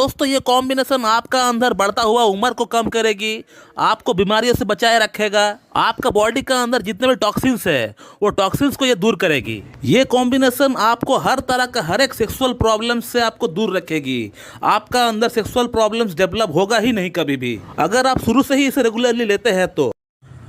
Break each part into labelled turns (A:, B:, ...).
A: दोस्तों ये कॉम्बिनेशन आपका अंदर बढ़ता हुआ उम्र को कम करेगी, आपको बीमारियों से बचाए रखेगा, आपका बॉडी का अंदर जितने भी टॉक्सिन्स है वो टॉक्सिन्स को ये दूर करेगी। ये कॉम्बिनेशन आपको हर तरह का हर एक सेक्सुअल प्रॉब्लम से आपको दूर रखेगी। आपका अंदर सेक्सुअल प्रॉब्लम्स डेवलप होगा ही नहीं कभी भी, अगर आप शुरू से ही इसे रेगुलरली लेते हैं तो।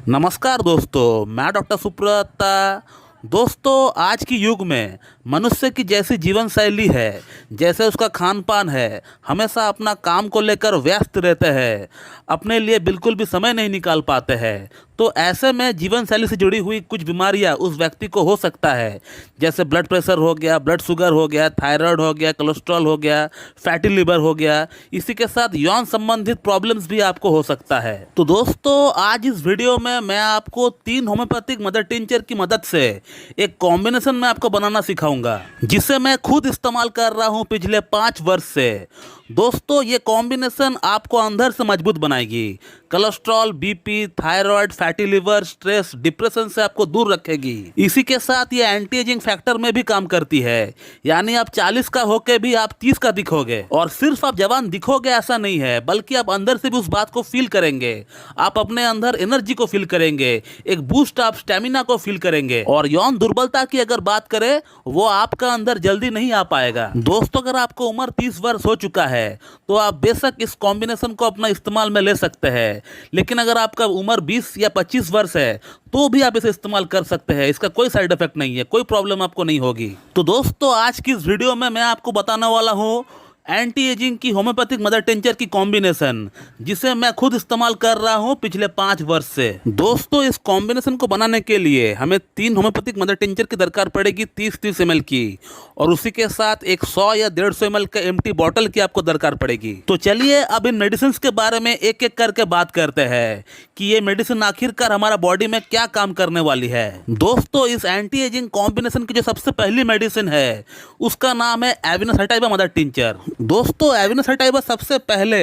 A: नमस्कार दोस्तों, मैं डॉक्टर सुब्रता। दोस्तों आज की युग में मनुष्य की जैसी जीवन शैली है, जैसे उसका खान पान है, हमेशा अपना काम को लेकर व्यस्त रहते हैं, अपने लिए बिल्कुल भी समय नहीं निकाल पाते हैं। तो ऐसे में जीवन शैली से जुड़ी हुई कुछ बीमारियां उस व्यक्ति को हो सकता है, जैसे ब्लड प्रेशर हो गया, ब्लड शुगर हो गया, थायराइड हो गया, कोलेस्ट्रॉल हो गया, फैटी लिवर हो गया। इसी के साथ यौन संबंधित प्रॉब्लम्स भी आपको हो सकता है। तो दोस्तों आज इस वीडियो में मैं आपको 3 होम्योपैथिक मदर टिंचर की मदद से एक कॉम्बिनेशन में आपको बनाना सिखाऊंगा, जिसे मैं खुद इस्तेमाल कर रहा हूं पिछले 5 वर्ष से। दोस्तों ये कॉम्बिनेशन आपको अंदर से मजबूत बनाएगी, cholesterol, BP, thyroid, fatty liver, stress, depression से आपको दूर रखेगी। इसी के साथ ये एंटी एजिंग फैक्टर में भी काम करती है, यानी आप 40 का होके भी आप 30 का दिखोगे। और सिर्फ आप जवान दिखोगे ऐसा नहीं है, बल्कि आप अंदर से भी उस बात को फील करेंगे। आप अपने अंदर एनर्जी को फील करेंगे, एक बूस्ट आप स्टेमिना को फील करेंगे। और यौन दुर्बलता की अगर बात करें, वो आपका अंदर जल्दी नहीं आ पाएगा। दोस्तों अगर आपको उम्र 30 वर्ष हो चुका है तो आप बेशक इस कॉम्बिनेशन को अपना इस्तेमाल में ले सकते हैं, लेकिन अगर आपका उम्र 20 या 25 वर्ष है तो भी आप इसे इस्तेमाल कर सकते हैं। इसका कोई साइड इफेक्ट नहीं है, कोई प्रॉब्लम आपको नहीं होगी। तो दोस्तों आज की इस वीडियो में मैं आपको बताने वाला हूँ एंटी एजिंग की होम्योपैथिक मदर टिंचर की कॉम्बिनेशन, जिसे मैं खुद इस्तेमाल कर रहा हूं पिछले 5 वर्ष से। दोस्तों इस कॉम्बिनेशन को बनाने के लिए हमें 3 होम्योपैथिक मदर टिंचर की दरकार पड़ेगी, 30-30 ml की, और उसी के साथ एक 100 या 150 ml का एम्प्टी बॉटल की आपको दरकार पड़ेगी। तो चलिए अब इन मेडिसिन के बारे में एक एक करके बात करते हैं कि ये मेडिसिन आखिरकार हमारा बॉडी में क्या काम करने वाली है। दोस्तों इस एंटी एजिंग कॉम्बिनेशन की जो सबसे पहली मेडिसिन है उसका नाम है एविना सैटाइवा मदर टिंचर। दोस्तों एविना सैटाइवा सबसे पहले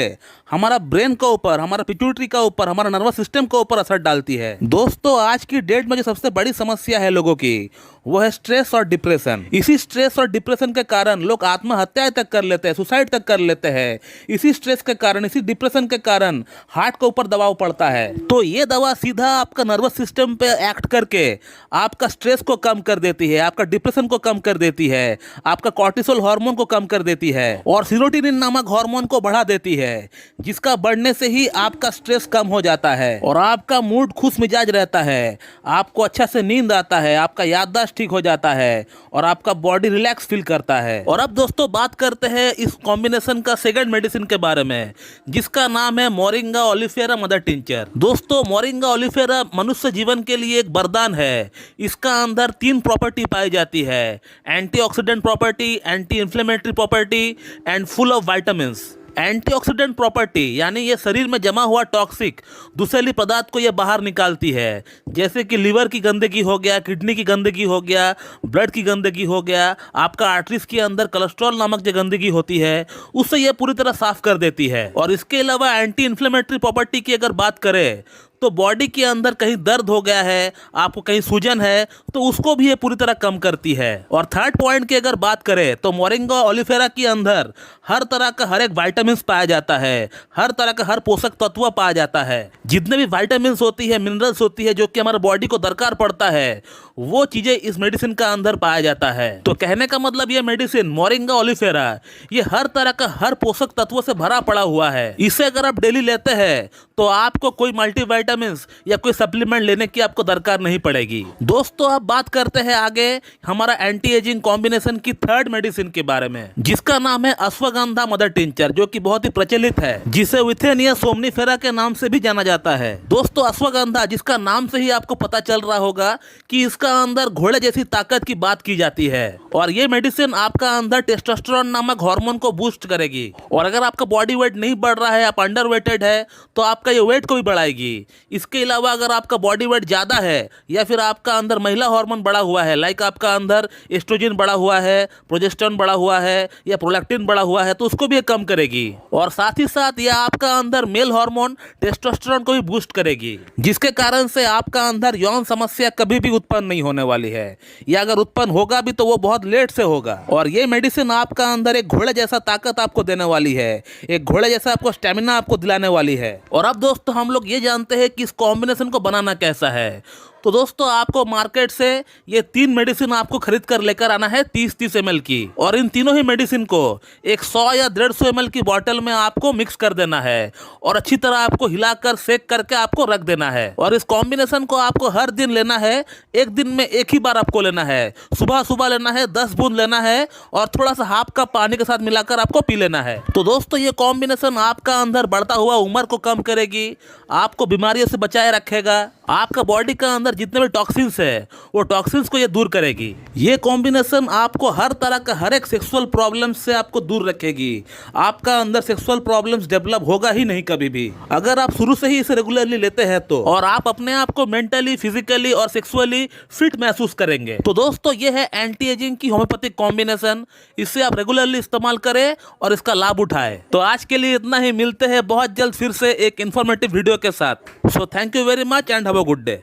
A: हमारा ब्रेन के ऊपर, हमारा पिट्यूटरी का ऊपर, हमारा नर्वस सिस्टम के ऊपर असर डालती है। दोस्तों आज की डेट में जो सबसे बड़ी समस्या है लोगों की वो है स्ट्रेस और डिप्रेशन। इसी स्ट्रेस और डिप्रेशन के कारण लोग आत्महत्या तक कर लेते हैं, सुसाइड तक कर लेते हैं। इसी स्ट्रेस के कारण, इसी डिप्रेशन के कारण हार्ट के ऊपर दबाव पड़ता है। तो ये दवा सीधा आपका नर्वस सिस्टम पे एक्ट करके आपका स्ट्रेस को कम कर देती है, आपका डिप्रेशन को कम कर देती है, आपका कॉर्टिसोल हार्मोन को कम कर देती है और सेरोटोनिन नामक हार्मोन को बढ़ा देती है, जिसका बढ़ने से ही आपका स्ट्रेस कम हो जाता है और आपका मूड खुश मिजाज रहता है, आपको अच्छा से नींद आता है, आपका याददाश्त ठीक हो जाता है और आपका बॉडी रिलैक्स फील करता है। और अब दोस्तों बात करते हैं इस कॉम्बिनेशन का सेकंड मेडिसिन के बारे में, जिसका नाम है मोरिंगा ओलिफेरा मदर टिंचर। दोस्तों मोरिंगा ओलिफेरा मनुष्य जीवन के लिए एक वरदान है। इसका अंदर 3 प्रॉपर्टी पाई जाती है, antioxidant property, anti inflammatory property and full of vitamins. Antioxidant property यानी ये शरीर में जमा हुआ टॉक्सिक दुशीली पदार्थ को ये बाहर निकालती है, जैसे कि लीवर की गंदगी हो गया, किडनी की गंदगी हो गया, ब्लड की गंदगी हो गया, आपका आर्टरीज के अंदर कोलेस्ट्रॉल नामक जो गंदगी होती है उससे ये पूरी तरह साफ कर देती है। और इसके अलावा एंटी इन्फ्लेमेटरी प्रॉपर्टी की अगर बात करें तो बॉडी के अंदर कहीं दर्द हो गया है, आपको कहीं सूजन है, तो उसको भी ये पूरी तरह कम करती है। और थर्ड पॉइंट की अगर बात करें तो मोरिंगा ओलिफेरा के अंदर हर तरह का हर एक विटामिन्स पाया जाता है, हर तरह का हर पोषक तत्व पाया जाता है। जितने भी विटामिन्स होती है, मिनरल्स होती है जो कि हमारे बॉडी को दरकार पड़ता है, वो चीजें इस मेडिसिन का अंदर पाया जाता है। तो कहने का मतलब ये मेडिसिन मोरिंगा ओलिफेरा ये हर तरह का हर पोषक तत्व से भरा पड़ा हुआ है। इसे अगर आप डेली लेते हैं तो आपको कोई मल्टीविटामिन्स या कोई सप्लीमेंट लेने की आपको दरकार नहीं पड़ेगी। दोस्तों अब बात करते हैं आगे हमारा एंटी एजिंग कॉम्बिनेशन की थर्ड मेडिसिन के बारे में, जिसका नाम है अश्वगंधा मदर टिंचर, जो कि बहुत ही प्रचलित है, जिसे विथेनिया सोमनीफेरा के नाम से भी जाना जाता है। दोस्तों अश्वगंधा, जिसका नाम से ही आपको पता चल रहा होगा कि इसका अंदर घोड़े जैसी ताकत की बात की जाती है, और ये मेडिसिन आपका अंदर टेस्टोस्टेरोन नामक हार्मोन को बूस्ट करेगी। और अगर आपका बॉडी वेट नहीं बढ़ रहा है, आप अंडर वेटेड है, तो आपका ये वेट को भी बढ़ाएगी। इसके अलावा अगर आपका बॉडी वेट ज़्यादा है या फिर आपका अंदर महिला हार्मोन बढ़ा हुआ है, लाइक आपका अंदर एस्ट्रोजन बढ़ा हुआ है, प्रोजेस्टेरोन बढ़ा हुआ है या प्रोलैक्टिन बढ़ा हुआ है, तो उसको भी ये कम करेगी। और साथ ही साथ यह आपका अंदर मेल हार्मोन टेस्टोस्टेरोन को भी बूस्ट करेगी, जिसके कारण से आपका अंदर यौन समस्या कभी भी उत्पन्न नहीं होने वाली है, या अगर उत्पन्न होगा भी तो वो बहुत लेट से होगा। और ये मेडिसिन आपका अंदर एक घोड़े जैसा ताकत आपको देने वाली है, एक घोड़े जैसा आपको स्टेमिना आपको दिलाने वाली है। और अब दोस्तों हम लोग ये जानते हैं कि इस कॉम्बिनेशन को बनाना कैसा है। तो दोस्तों आपको मार्केट से ये 3 मेडिसिन आपको खरीद कर लेकर आना है 30-30 ml की, और इन तीनों ही मेडिसिन को एक 100 या 150 ml की बॉटल में आपको मिक्स कर देना है और अच्छी तरह आपको हिलाकर सेक करके आपको रख देना है। और इस कॉम्बिनेशन को आपको हर दिन लेना है, एक दिन में एक ही बार आपको लेना है, सुबह सुबह लेना है, 10 बूंद लेना है और थोड़ा सा हाफ कप पानी के साथ मिलाकर आपको पी लेना है। तो दोस्तों ये कॉम्बिनेशन आपका अंदर बढ़ता हुआ उम्र को कम करेगी, आपको बीमारियों से बचाए रखेगा, आपका बॉडी का अंदर जितने भी टॉक्सिन्स है वो टॉक्सिन्स को ये दूर करेगी। ये कॉम्बिनेशन आपको हर तरह का हर एक सेक्सुअल प्रॉब्लम्स से आपको दूर रखेगी। आपका अंदर सेक्सुअल प्रॉब्लम्स डेवलप होगा ही नहीं कभी भी, अगर आप शुरू से ही इसे रेगुलरली लेते हैं तो। और आप अपने आप को मेंटली, फिजिकली और सेक्सुअली फिट महसूस करेंगे। तो दोस्तों ये है एंटी एजिंग की होम्योपैथिक कॉम्बिनेशन, इसे आप रेगुलरली इस्तेमाल करें और इसका लाभ उठाएं। तो आज के लिए इतना ही, मिलते हैं बहुत जल्द फिर से एक इन्फॉर्मेटिव वीडियो के साथ। So thank you very much and have a good day.